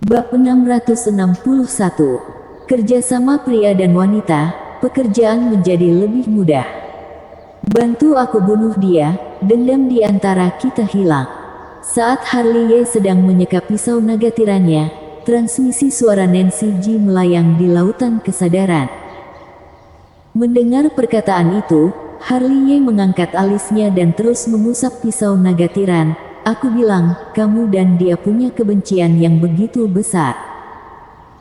Bab 661. Kerjasama pria dan wanita, pekerjaan menjadi lebih mudah. Bantu aku bunuh dia, dendam di antara kita hilang. Saat Harley sedang menyeka pisau naga tirannya, transmisi suara Nancy G melayang di lautan kesadaran. Mendengar perkataan itu, Harley mengangkat alisnya dan terus mengusap pisau naga tiran. Aku bilang, kamu dan dia punya kebencian yang begitu besar.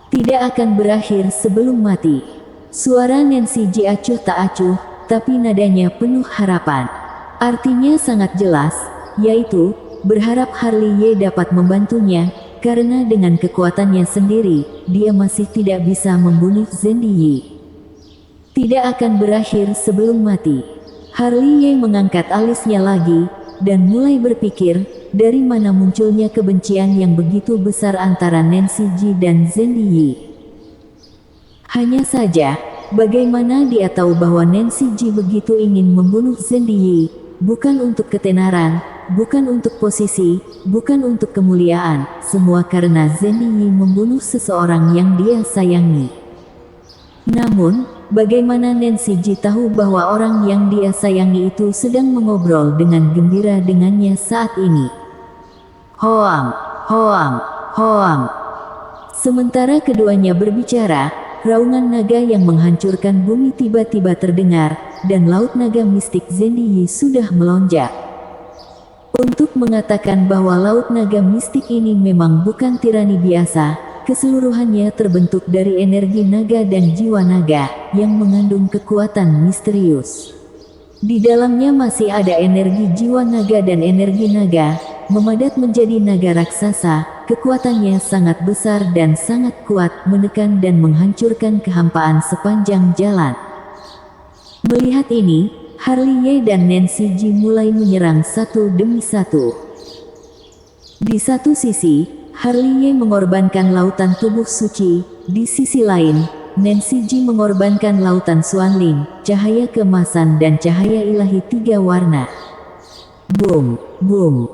Tidak akan berakhir sebelum mati. Suara Nancy G acuh tak acuh, tapi nadanya penuh harapan. Artinya sangat jelas, yaitu, berharap Harley dapat membantunya, karena dengan kekuatannya sendiri, dia masih tidak bisa membunuh Zhendy Yi. Tidak akan berakhir sebelum mati. Harley mengangkat alisnya lagi, dan mulai berpikir, dari mana munculnya kebencian yang begitu besar antara Nancy G dan Zhendy Yi. Hanya saja, bagaimana dia tahu bahwa Nancy G begitu ingin membunuh Zhendy Yi, bukan untuk ketenaran, bukan untuk posisi, bukan untuk kemuliaan, semua karena Zhendy Yi membunuh seseorang yang dia sayangi. Namun, bagaimana Nancy G tahu bahwa orang yang dia sayangi itu sedang mengobrol dengan gembira dengannya saat ini? Hoam, hoam, hoam. Sementara keduanya berbicara, raungan naga yang menghancurkan bumi tiba-tiba terdengar, dan laut naga mistik Zhendy Yi sudah melonjak. Untuk mengatakan bahwa laut naga mistik ini memang bukan tirani biasa, keseluruhannya terbentuk dari energi naga dan jiwa naga, yang mengandung kekuatan misterius. Di dalamnya masih ada energi jiwa naga dan energi naga, memadat menjadi naga raksasa, kekuatannya sangat besar dan sangat kuat, menekan dan menghancurkan kehampaan sepanjang jalan. Melihat ini, Harley dan Nancy G mulai menyerang satu demi satu. Di satu sisi, Harley mengorbankan lautan tubuh suci, di sisi lain, Nancy G mengorbankan lautan Xuanling, cahaya keemasan dan cahaya ilahi tiga warna. Boom, boom.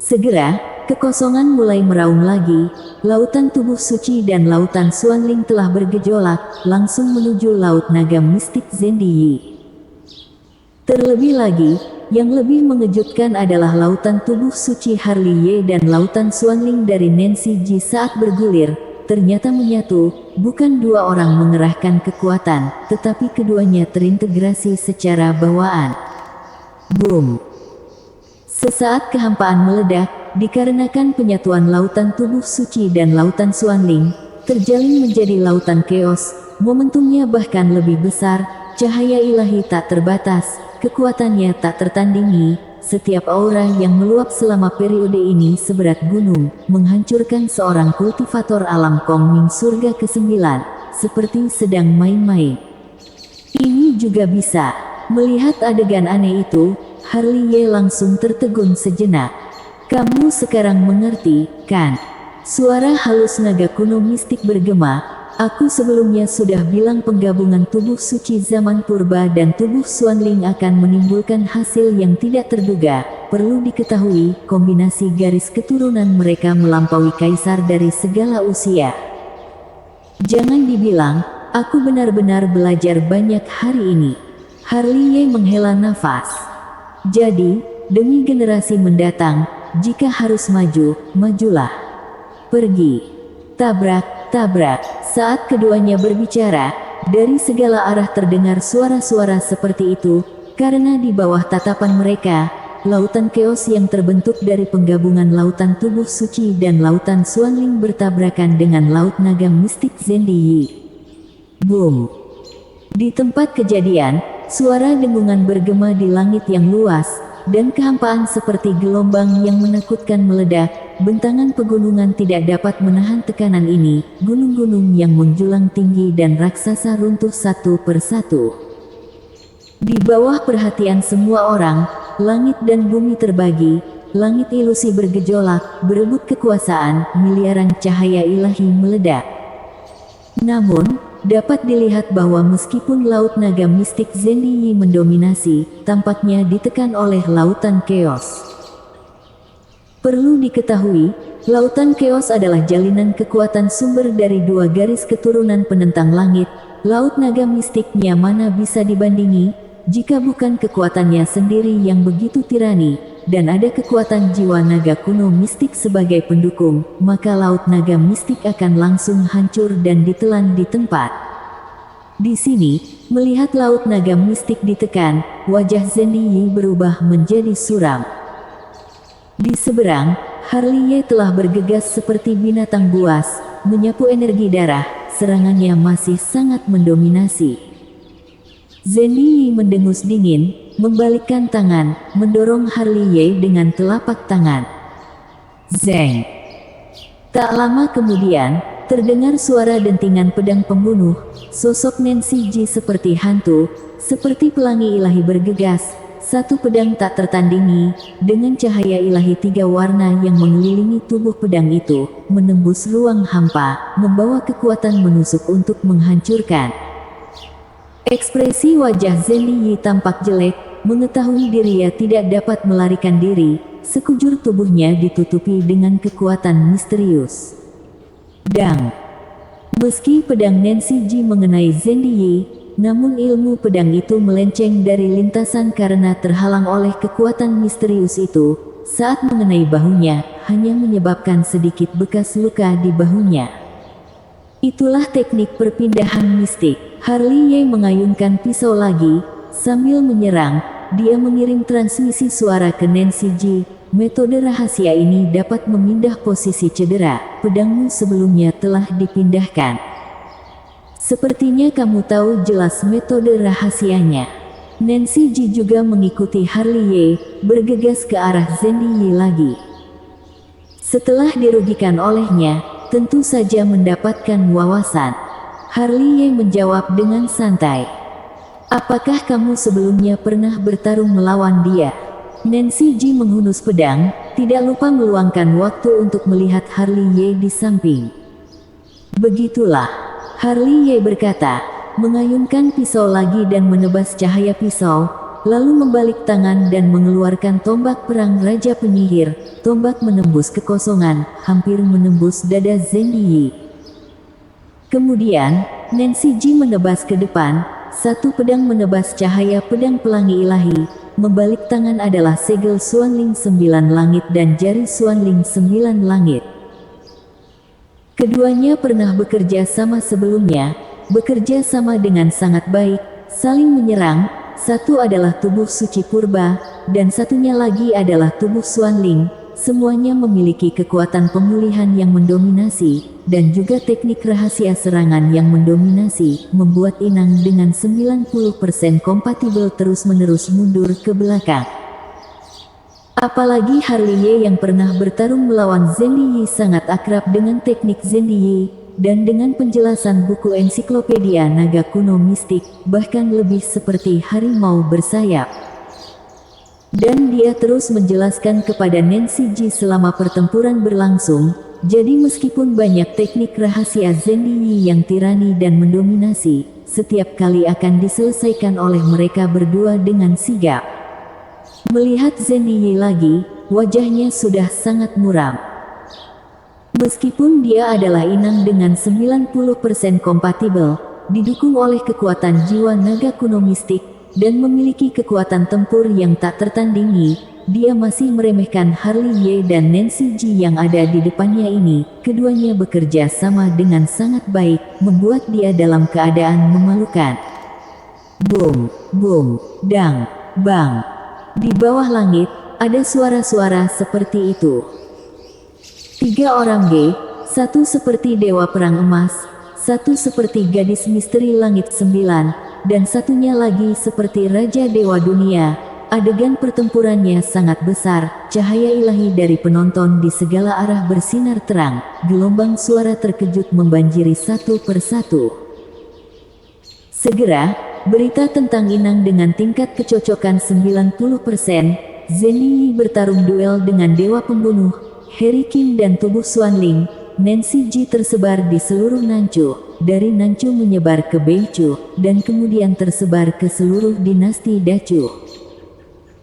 Segera, kekosongan mulai meraung lagi, lautan tubuh suci dan lautan Xuanling telah bergejolak, langsung menuju laut naga mistik Zhendy Yi. Terlebih lagi, yang lebih mengejutkan adalah lautan tubuh suci Harley dan lautan Xuanling dari Nancy G saat bergulir, ternyata menyatu, bukan dua orang mengerahkan kekuatan, tetapi keduanya terintegrasi secara bawaan. Boom! Sesaat kehampaan meledak, dikarenakan penyatuan lautan tubuh suci dan lautan Xuanling, terjalin menjadi lautan keos, momentumnya bahkan lebih besar, cahaya ilahi tak terbatas, kekuatannya tak tertandingi, setiap aura yang meluap selama periode ini seberat gunung, menghancurkan seorang kultivator alam Kongming surga ke-9, seperti sedang main-main. Ini juga bisa. Melihat adegan aneh itu, Harley langsung tertegun sejenak. Kamu sekarang mengerti, kan? Suara halus naga kuno mistik bergema. Aku sebelumnya sudah bilang penggabungan tubuh suci zaman purba dan tubuh Xuanling akan menimbulkan hasil yang tidak terduga. Perlu diketahui, kombinasi garis keturunan mereka melampaui kaisar dari segala usia. Jangan dibilang, aku benar-benar belajar banyak hari ini. Harley menghela nafas. Jadi, demi generasi mendatang, jika harus maju, majulah. Pergi. Tabrak, tabrak. Saat keduanya berbicara, dari segala arah terdengar suara-suara seperti itu, karena di bawah tatapan mereka, lautan keos yang terbentuk dari penggabungan lautan tubuh suci dan lautan Xuanling bertabrakan dengan laut naga mistik Zhendy Yi. Boom! Di tempat kejadian, suara dengungan bergema di langit yang luas, dan kehampaan seperti gelombang yang menakutkan meledak. Bentangan pegunungan tidak dapat menahan tekanan ini, gunung-gunung yang menjulang tinggi dan raksasa runtuh satu persatu. Di bawah perhatian semua orang, langit dan bumi terbagi, langit ilusi bergejolak, berebut kekuasaan, miliaran cahaya ilahi meledak. Namun, dapat dilihat bahwa meskipun laut naga mistik Zhendy Yi mendominasi, tampaknya ditekan oleh lautan keos. Perlu diketahui, Lautan Chaos adalah jalinan kekuatan sumber dari dua garis keturunan penentang langit. Laut naga mistiknya mana bisa dibandingi, jika bukan kekuatannya sendiri yang begitu tirani, dan ada kekuatan jiwa naga kuno mistik sebagai pendukung, maka laut naga mistik akan langsung hancur dan ditelan di tempat. Di sini, melihat laut naga mistik ditekan, wajah Zhenyi berubah menjadi suram. Di seberang, Harley Ye telah bergegas seperti binatang buas, menyapu energi darah, serangannya masih sangat mendominasi. Zhenyi mendengus dingin, membalikkan tangan, mendorong Harley Ye dengan telapak tangan. Zeng! Tak lama kemudian, terdengar suara dentingan pedang pembunuh. Sosok Nancy Ji seperti hantu, seperti pelangi ilahi bergegas. Satu pedang tak tertandingi, dengan cahaya ilahi 3 warna yang mengelilingi tubuh pedang itu, menembus ruang hampa, membawa kekuatan menusuk untuk menghancurkan. Ekspresi wajah Zhenyi tampak jelek, mengetahui dirinya tidak dapat melarikan diri, sekujur tubuhnya ditutupi dengan kekuatan misterius. Dang! Meski pedang Nancy Ji mengenai Zhenyi, namun ilmu pedang itu melenceng dari lintasan karena terhalang oleh kekuatan misterius itu. Saat mengenai bahunya, hanya menyebabkan sedikit bekas luka di bahunya. Itulah teknik perpindahan mistik. Harley Ye mengayunkan pisau lagi, sambil menyerang, dia mengirim transmisi suara ke Nancy Ji. Metode rahasia ini dapat memindah posisi cedera. Pedangmu sebelumnya telah dipindahkan. Sepertinya kamu tahu jelas metode rahasianya. Nancy Ji juga mengikuti Harley Ye, bergegas ke arah Zhenyi lagi. Setelah dirugikan olehnya, tentu saja mendapatkan wawasan. Harley Ye menjawab dengan santai. Apakah kamu sebelumnya pernah bertarung melawan dia? Nancy Ji menghunus pedang, tidak lupa meluangkan waktu untuk melihat Harley Ye di samping. Begitulah, Harley Ye berkata, mengayunkan pisau lagi dan menebas cahaya pisau, lalu membalik tangan dan mengeluarkan tombak perang Raja Penyihir. Tombak menembus kekosongan, hampir menembus dada Zhenyi. Kemudian, Nancy Ji menebas ke depan, satu pedang menebas cahaya pedang pelangi ilahi. Membalik tangan adalah segel Xuanling 9 langit dan jari Xuanling 9 langit. Keduanya pernah bekerja sama sebelumnya, bekerja sama dengan sangat baik, saling menyerang. Satu adalah tubuh suci purba, dan satunya lagi adalah tubuh Xuanling. Semuanya memiliki kekuatan pemulihan yang mendominasi, dan juga teknik rahasia serangan yang mendominasi, membuat Inang dengan 90% kompatibel terus-menerus mundur ke belakang. Apalagi Harley Ye yang pernah bertarung melawan Zhenyi sangat akrab dengan teknik Zhenyi, dan dengan penjelasan buku ensiklopedia naga kuno mistik, bahkan lebih seperti harimau bersayap. Dan dia terus menjelaskan kepada Nancy Ji selama pertempuran berlangsung, jadi meskipun banyak teknik rahasia Zhenyi yang tirani dan mendominasi, setiap kali akan diselesaikan oleh mereka berdua dengan sigap. Melihat Zhenyi lagi, wajahnya sudah sangat muram. Meskipun dia adalah inang dengan 90% kompatibel, didukung oleh kekuatan jiwa naga kuno mistik, dan memiliki kekuatan tempur yang tak tertandingi, dia masih meremehkan Harley Ye dan Nancy Ji yang ada di depannya ini. Keduanya bekerja sama dengan sangat baik, membuat dia dalam keadaan memalukan. Boom, boom, dang, bang. Di bawah langit, ada suara-suara seperti itu. 3 orang satu seperti dewa perang emas, satu seperti gadis misteri langit 9, dan satunya lagi seperti Raja Dewa Dunia. Adegan pertempurannya sangat besar, cahaya ilahi dari penonton di segala arah bersinar terang, gelombang suara terkejut membanjiri satu persatu. Segera, berita tentang Inang dengan tingkat kecocokan 90%, Zhenyi bertarung duel dengan Dewa Pembunuh, Harry Kim dan tubuh Xuanling. Nancy Ji tersebar di seluruh Nanchu, dari Nanchu menyebar ke Beichu, dan kemudian tersebar ke seluruh dinasti Dachu.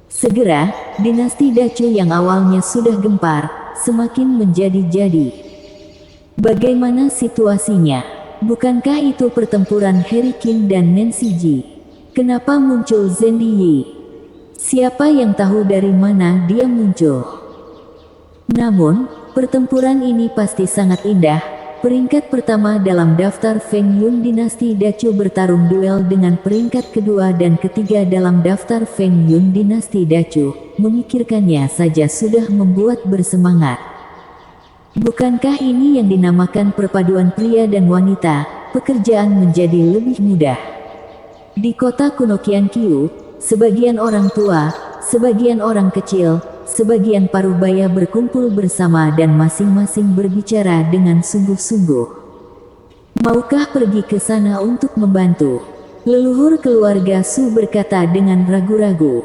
Segera, dinasti Dachu yang awalnya sudah gempar, semakin menjadi-jadi. Bagaimana situasinya? Bukankah itu pertempuran Harry King dan Nancy Ji? Kenapa muncul Zandy Yi? Siapa yang tahu dari mana dia muncul? Namun, pertempuran ini pasti sangat indah. Peringkat pertama dalam daftar Feng Yun Dinasti Dacu bertarung duel dengan peringkat kedua dan ketiga dalam daftar Feng Yun Dinasti Dacu. Memikirkannya saja sudah membuat bersemangat. Bukankah ini yang dinamakan perpaduan pria dan wanita? Pekerjaan menjadi lebih mudah. Di kota kuno Qianqiu, sebagian orang tua, sebagian orang kecil, sebagian parubaya berkumpul bersama dan masing-masing berbicara dengan sungguh-sungguh. Maukah pergi ke sana untuk membantu? Leluhur keluarga Su berkata dengan ragu-ragu.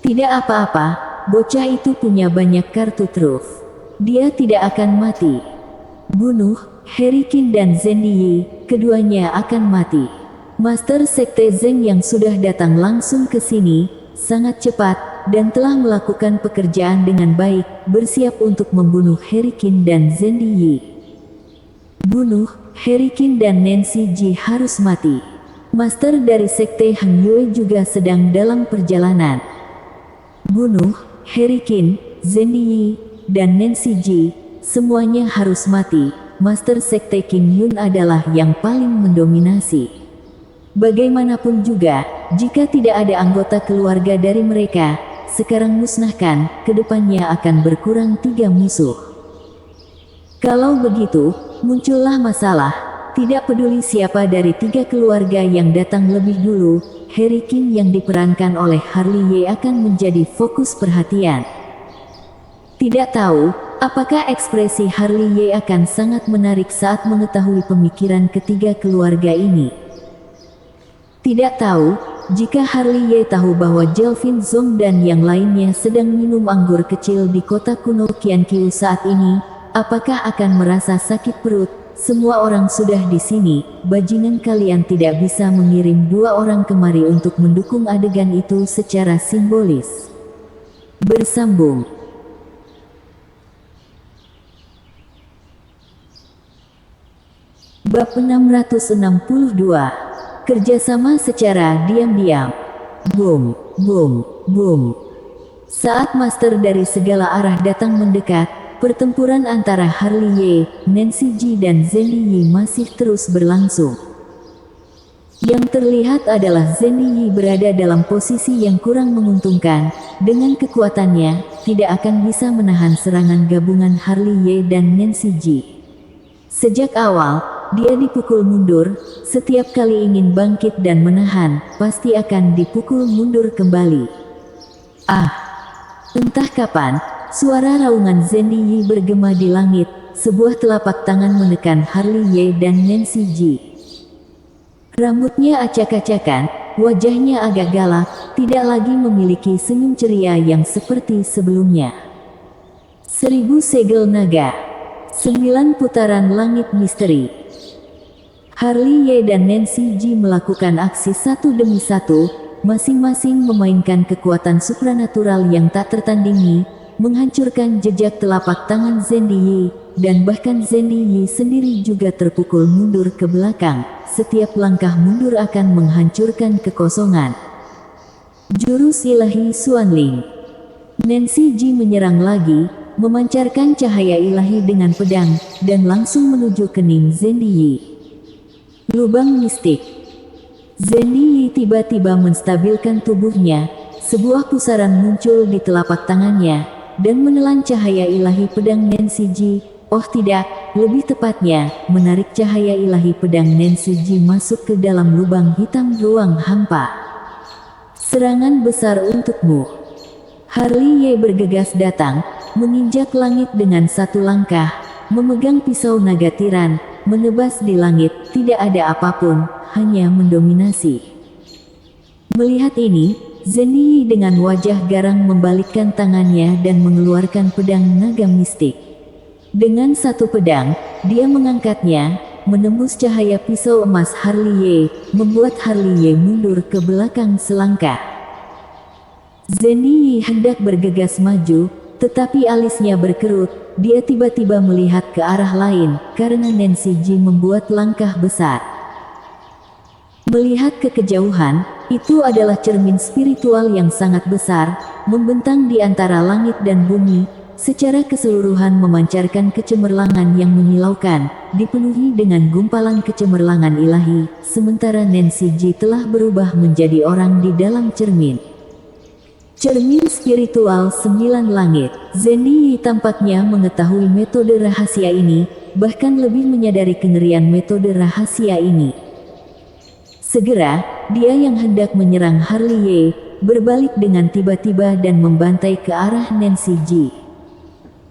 Tidak apa-apa, bocah itu punya banyak kartu truf. Dia tidak akan mati. Bunuh Harry King dan Zandy Yi, keduanya akan mati. Master Sekte Zeng yang sudah datang langsung ke sini, sangat cepat, dan telah melakukan pekerjaan dengan baik, bersiap untuk membunuh Harry King dan Zandy Yi. Bunuh Harry King dan Nancy Ji harus mati. Master dari Sekte Hang Yue juga sedang dalam perjalanan. Bunuh Harry King, Zandy Yi, dan Nancy Ji, semuanya harus mati. Master Sekte King Yun adalah yang paling mendominasi. Bagaimanapun juga, jika tidak ada anggota keluarga dari mereka, sekarang musnahkan, kedepannya akan berkurang 3 musuh. Kalau begitu, muncullah masalah. Tidak peduli siapa dari 3 keluarga yang datang lebih dulu, Harry King yang diperankan oleh Harley Ye akan menjadi fokus perhatian. Tidak tahu, apakah ekspresi Harley Ye akan sangat menarik saat mengetahui pemikiran ketiga keluarga ini. Tidak tahu, jika Harley Ye tahu bahwa Jelvin Zong dan yang lainnya sedang minum anggur kecil di kota kuno Qianqiu saat ini, apakah akan merasa sakit perut? Semua orang sudah di sini, bajingan kalian tidak bisa mengirim 2 orang kemari untuk mendukung adegan itu secara simbolis. Bersambung. Bab 662. Kerjasama secara diam-diam. Boom, boom, boom. Saat master dari segala arah datang mendekat, pertempuran antara Harley Ye, Nancy Ji dan Zandy Yi masih terus berlangsung. Yang terlihat adalah Zandy Yi berada dalam posisi yang kurang menguntungkan. Dengan kekuatannya, tidak akan bisa menahan serangan gabungan Harley Ye dan Nancy Ji. Sejak awal, dia dipukul mundur. Setiap kali ingin bangkit dan menahan, pasti akan dipukul mundur kembali. Entah kapan, suara raungan Zandy Yi bergema di langit. Sebuah telapak tangan menekan Harley Ye dan Nancy Ji. Rambutnya acak-acakan, wajahnya agak galak, tidak lagi memiliki senyum ceria yang seperti sebelumnya. 1000 segel naga. 9 putaran langit misteri. Harley Ye dan Nancy Ji melakukan aksi satu demi satu, masing-masing memainkan kekuatan supranatural yang tak tertandingi, menghancurkan jejak telapak tangan Zandy Yi, dan bahkan Zandy Yi sendiri juga terpukul mundur ke belakang. Setiap langkah mundur akan menghancurkan kekosongan. Jurus ilahi Xuanling. Nancy Ji menyerang lagi, memancarkan cahaya ilahi dengan pedang, dan langsung menuju kening Zandy Yi. Lubang mistik. Zandy Yi tiba-tiba menstabilkan tubuhnya, sebuah pusaran muncul di telapak tangannya, dan menelan cahaya ilahi pedang Nancy Ji. Oh tidak, lebih tepatnya, menarik cahaya ilahi pedang Nancy Ji masuk ke dalam lubang hitam ruang hampa. Serangan besar untukmu. Harley Ye bergegas datang, menginjak langit dengan satu langkah, memegang pisau naga tiran, menebas di langit, tidak ada apapun, hanya mendominasi. Melihat ini, Zandy Yi dengan wajah garang membalikkan tangannya dan mengeluarkan pedang naga mistik. Dengan satu pedang, dia mengangkatnya, menembus cahaya pisau emas Harley Ye, membuat Harley Ye mundur ke belakang selangkah. Zandy Yi hendak bergegas maju, tetapi alisnya berkerut. Dia tiba-tiba melihat ke arah lain, karena Nancy Ji membuat langkah besar. Melihat ke kejauhan, itu adalah cermin spiritual yang sangat besar, membentang di antara langit dan bumi, secara keseluruhan memancarkan kecemerlangan yang menyilaukan, dipenuhi dengan gumpalan kecemerlangan ilahi, sementara Nancy Ji telah berubah menjadi orang di dalam cermin. Cermin spiritual 9 langit. Zhenyi tampaknya mengetahui metode rahasia ini, bahkan lebih menyadari kengerian metode rahasia ini. Segera, dia yang hendak menyerang Harley Ye, berbalik dengan tiba-tiba dan membantai ke arah Nancy Ji.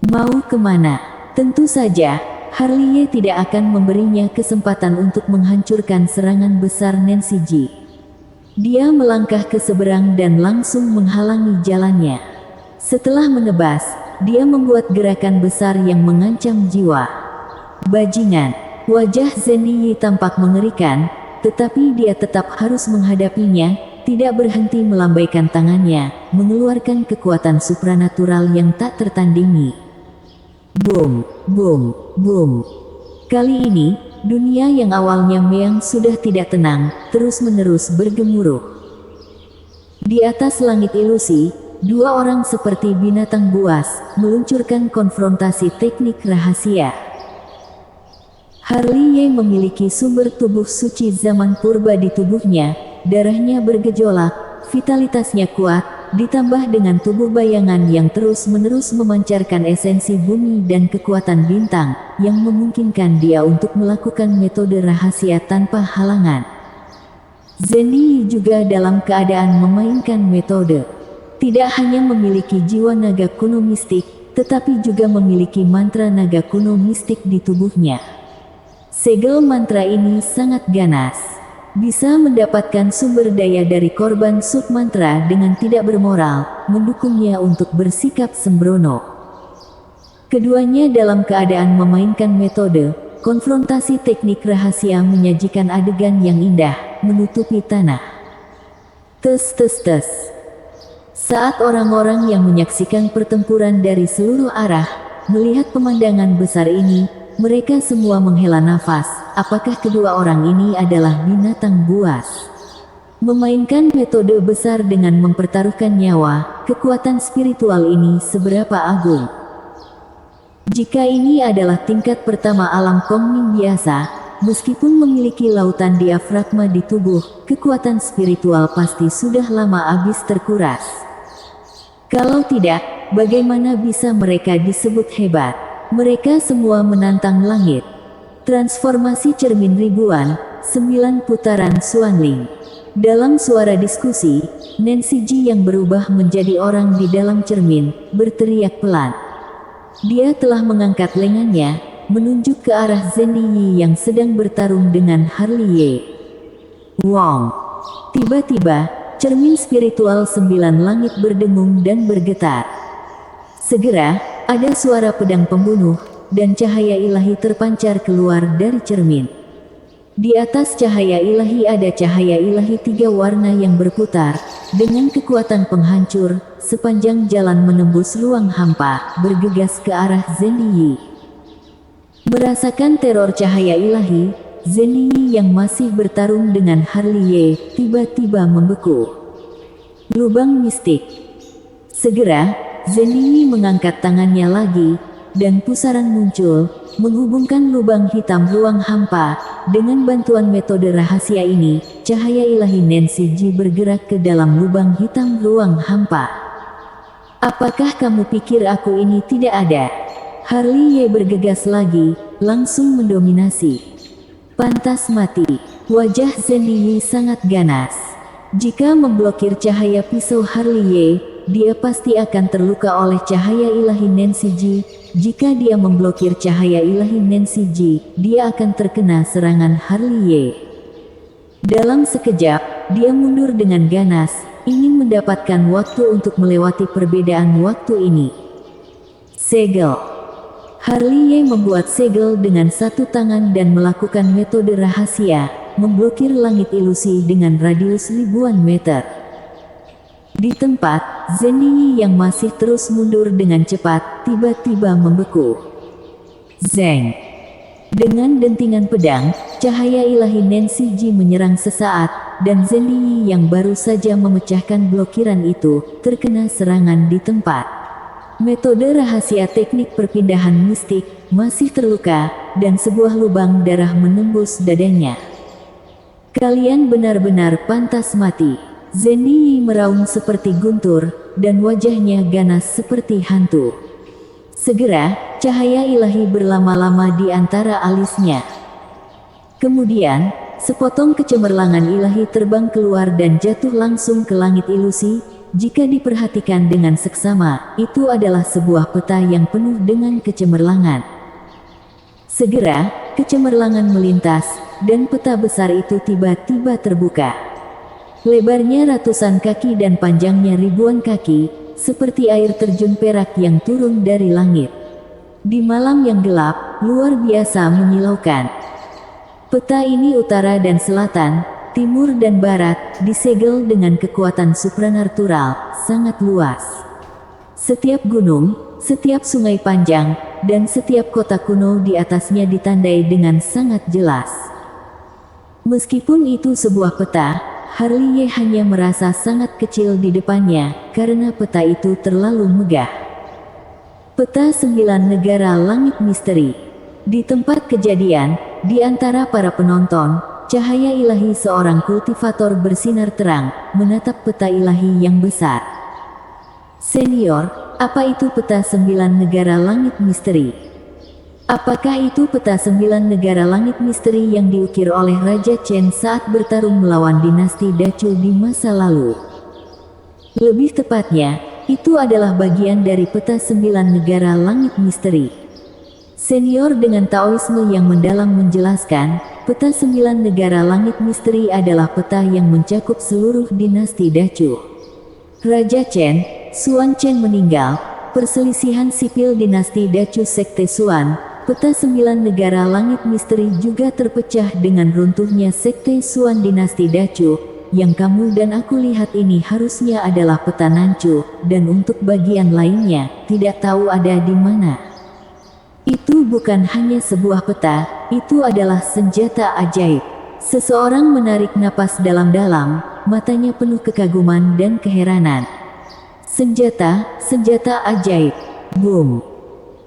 Mau kemana? Tentu saja, Harley Ye tidak akan memberinya kesempatan untuk menghancurkan serangan besar Nancy Ji. Dia melangkah ke seberang dan langsung menghalangi jalannya. Setelah menebas, dia membuat gerakan besar yang mengancam jiwa. Bajingan, wajah Zhenyi tampak mengerikan, tetapi dia tetap harus menghadapinya, tidak berhenti melambaikan tangannya, mengeluarkan kekuatan supranatural yang tak tertandingi. Boom, boom, boom. Kali ini, dunia yang awalnya meang sudah tidak tenang, terus-menerus bergemuruh. Di atas langit ilusi, dua orang seperti binatang buas, meluncurkan konfrontasi teknik rahasia. Harley Ye memiliki sumber tubuh suci zaman purba di tubuhnya, darahnya bergejolak, vitalitasnya kuat, ditambah dengan tubuh bayangan yang terus-menerus memancarkan esensi bumi dan kekuatan bintang, yang memungkinkan dia untuk melakukan metode rahasia tanpa halangan. Zhenyi juga dalam keadaan memainkan metode. Tidak hanya memiliki jiwa naga kuno mistik, tetapi juga memiliki mantra naga kuno mistik di tubuhnya. Segel mantra ini sangat ganas. Bisa mendapatkan sumber daya dari korban submantra dengan tidak bermoral, mendukungnya untuk bersikap sembrono. Keduanya dalam keadaan memainkan metode, konfrontasi teknik rahasia menyajikan adegan yang indah, menutupi tanah. Tes tes tes. Saat orang-orang yang menyaksikan pertempuran dari seluruh arah, melihat pemandangan besar ini, mereka semua menghela nafas. Apakah kedua orang ini adalah binatang buas? Memainkan metode besar dengan mempertaruhkan nyawa, kekuatan spiritual ini seberapa agung? Jika ini adalah tingkat pertama alam Kongming biasa, meskipun memiliki lautan diafragma di tubuh, kekuatan spiritual pasti sudah lama habis terkuras. Kalau tidak, bagaimana bisa mereka disebut hebat? Mereka semua menantang langit. Transformasi cermin ribuan, 9 putaran Xuanling. Dalam suara diskusi, Nancy Ji yang berubah menjadi orang di dalam cermin, berteriak pelan. Dia telah mengangkat lengannya, menunjuk ke arah Zhenyi yang sedang bertarung dengan Harley Ye. Wong! Tiba-tiba, cermin spiritual 9 langit berdengung dan bergetar. Segera, ada suara pedang pembunuh, dan cahaya ilahi terpancar keluar dari cermin. Di atas cahaya ilahi ada cahaya ilahi 3 warna yang berputar, dengan kekuatan penghancur, sepanjang jalan menembus ruang hampa, bergegas ke arah Zhenyi. Merasakan teror cahaya ilahi, Zhenyi yang masih bertarung dengan Harley Ye, tiba-tiba membeku. Lubang mistik. Segera, Zhenyi mengangkat tangannya lagi, dan pusaran muncul, menghubungkan lubang hitam ruang hampa. Dengan bantuan metode rahasia ini, cahaya ilahi Nancy Ji bergerak ke dalam lubang hitam ruang hampa. Apakah kamu pikir aku ini tidak ada? Harley Ye bergegas lagi, langsung mendominasi. Pantas mati. Wajah Zhenyi sangat ganas. Jika memblokir cahaya pisau Harley Ye, dia pasti akan terluka oleh cahaya ilahi Nancy Ji. Jika dia memblokir cahaya ilahi Nancy Ji, dia akan terkena serangan Harley Ye. Dalam sekejap, dia mundur dengan ganas, ingin mendapatkan waktu untuk melewati perbedaan waktu ini. Segel. Harley Ye membuat segel dengan satu tangan dan melakukan metode rahasia, memblokir langit ilusi dengan radius ribuan meter. Di tempat, Zenyi yang masih terus mundur dengan cepat, tiba-tiba membeku. Zeng! Dengan dentingan pedang, cahaya ilahi Nancy Ji menyerang sesaat, dan Zenyi yang baru saja memecahkan blokiran itu, terkena serangan di tempat. Metode rahasia teknik perpindahan mistik, masih terluka, dan sebuah lubang darah menembus dadanya. Kalian benar-benar pantas mati. Zenyi meraung seperti guntur, dan wajahnya ganas seperti hantu. Segera, cahaya ilahi berlama-lama di antara alisnya. Kemudian, sepotong kecemerlangan ilahi terbang keluar dan jatuh langsung ke langit ilusi. Jika diperhatikan dengan seksama, itu adalah sebuah peta yang penuh dengan kecemerlangan. Segera, kecemerlangan melintas, dan peta besar itu tiba-tiba terbuka. Lebarnya ratusan kaki dan panjangnya ribuan kaki, seperti air terjun perak yang turun dari langit. Di malam yang gelap, luar biasa menyilaukan. Peta ini utara dan selatan, timur dan barat, disegel dengan kekuatan supranatural, sangat luas. Setiap gunung, setiap sungai panjang, dan setiap kota kuno di atasnya ditandai dengan sangat jelas. Meskipun itu sebuah peta, Harley hanya merasa sangat kecil di depannya, karena peta itu terlalu megah. Peta 9 negara langit misteri. Di tempat kejadian, di antara para penonton, cahaya ilahi seorang kultivator bersinar terang, menatap peta ilahi yang besar. Senior, apa itu peta 9 negara langit misteri? Apakah itu peta 9 negara langit misteri yang diukir oleh Raja Chen saat bertarung melawan dinasti Dacu di masa lalu? Lebih tepatnya, itu adalah bagian dari peta 9 negara langit misteri. Senior dengan Taoisme yang mendalam menjelaskan, peta 9 negara langit misteri adalah peta yang mencakup seluruh dinasti Dacu. Raja Chen, Xuan Chen meninggal, perselisihan sipil dinasti Dacu Sekte Xuan, peta 9 negara langit misteri juga terpecah dengan runtuhnya Sekte Xuan dinasti Dacu, yang kamu dan aku lihat ini harusnya adalah peta Nancu, dan untuk bagian lainnya, tidak tahu ada di mana. Itu bukan hanya sebuah peta, itu adalah senjata ajaib. Seseorang menarik napas dalam-dalam, matanya penuh kekaguman dan keheranan. Senjata ajaib. Boom.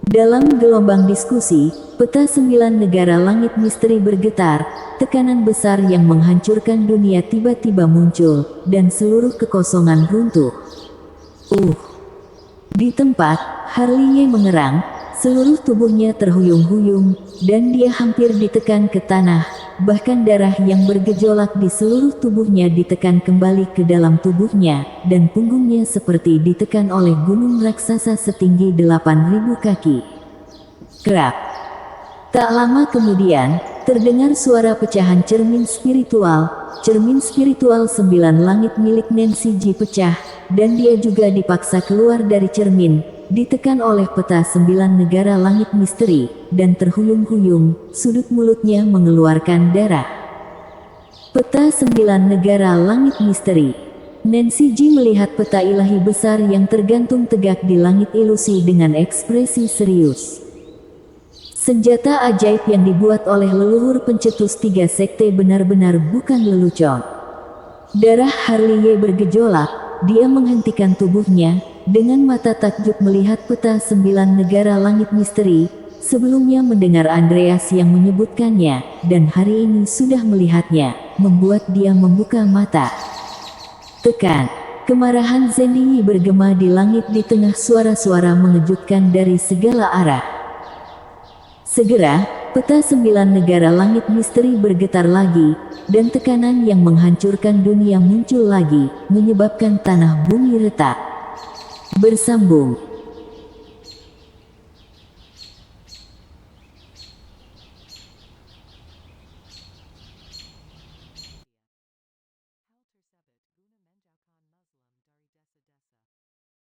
Dalam gelombang diskusi, peta 9 negara langit misteri bergetar, tekanan besar yang menghancurkan dunia tiba-tiba muncul, dan seluruh kekosongan runtuh. Di tempat, Harley mengerang, seluruh tubuhnya terhuyung-huyung, dan dia hampir ditekan ke tanah, bahkan darah yang bergejolak di seluruh tubuhnya ditekan kembali ke dalam tubuhnya, dan punggungnya seperti ditekan oleh gunung raksasa setinggi 8.000 kaki. Krak! Tak lama kemudian, terdengar suara pecahan cermin spiritual 9 langit milik Nancy Ji pecah, dan dia juga dipaksa keluar dari cermin, ditekan oleh peta 9 negara langit misteri, dan terhuyung-huyung, sudut mulutnya mengeluarkan darah. Peta 9 negara langit misteri. Nancy Ji melihat peta ilahi besar yang tergantung tegak di langit ilusi dengan ekspresi serius. Senjata ajaib yang dibuat oleh leluhur pencetus 3 sekte benar-benar bukan lelucon. Darah Harley bergejolak, dia menghentikan tubuhnya, dengan mata takjub melihat peta 9 negara langit misteri, sebelumnya mendengar Andreas yang menyebutkannya, dan hari ini sudah melihatnya, membuat dia membuka mata. Tekan! Kemarahan Zenyi bergema di langit di tengah suara-suara mengejutkan dari segala arah. Segera, peta 9 negara langit misteri bergetar lagi, dan tekanan yang menghancurkan dunia muncul lagi, menyebabkan tanah bumi retak. Bersambung.